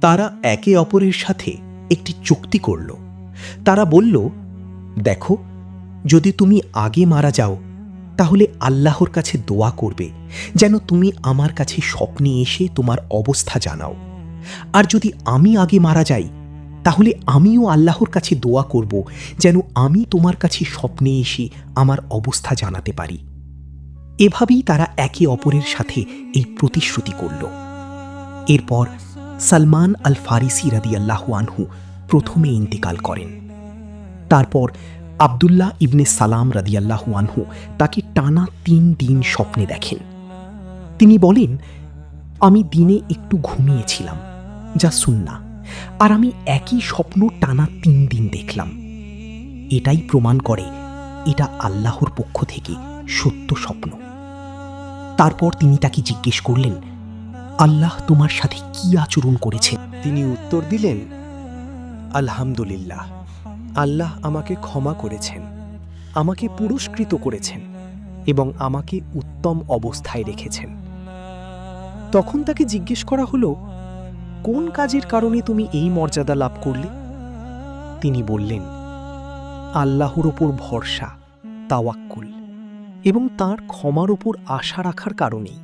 তারা একে অপরের সাথে একটি চুক্তি করল। তারা বলল, দেখো, যদি তুমি আগে মারা যাও তাহলে আল্লাহর কাছে দোয়া করবে যেন তুমি আমার কাছে স্বপ্নে এসে তোমার অবস্থা জানাও। আর যদি আমি আগে মারা যাই তাহলে আমিও আল্লাহর কাছে দোয়া করব যেন আমি তোমার কাছে স্বপ্নে এসে আমার অবস্থা জানাতে পারি। এভাবেই তারা একে অপরের সাথে এই প্রতিশ্রুতি করল। এরপর সালমান আল ফারিসি রাদিয়াল্লাহু আনহু প্রথমে ইন্তেকাল করেন। তারপর আবদুল্লাহ ইবনে সালাম রাদিয়াল্লাহু আনহু তাকে টানা 3 দিন স্বপ্নে দেখেন। তিনি বলেন, আমি দিনে একটু ঘুমিয়েছিলাম, যা সুন্নাহ, আর আমি একই স্বপ্ন টানা 3 দিন দেখলাম। এটাই প্রমাণ করে এটা আল্লাহর পক্ষ থেকে সত্য স্বপ্ন। তারপর তিনি তাকে জিজ্ঞেস করলেন, আল্লাহ তোমার সাথে কি আচরণ করেছেন? তিনি উত্তর দিলেন, আলহামদুলিল্লাহ, আল্লাহ আমাকে ক্ষমা করেছেন, আমাকে পুরস্কৃত করেছেন এবং আমাকে উত্তম অবস্থায় রেখেছেন। তখন তাকে জিজ্ঞেস করা হলো, কোন কাজের কারণে তুমি এই মর্যাদা লাভ করলে? তিনি বললেন, আল্লাহর ওপর ভরসা, তাওয়াক্কুল এবং তাঁর ক্ষমার ওপর আশা রাখার কারণেই।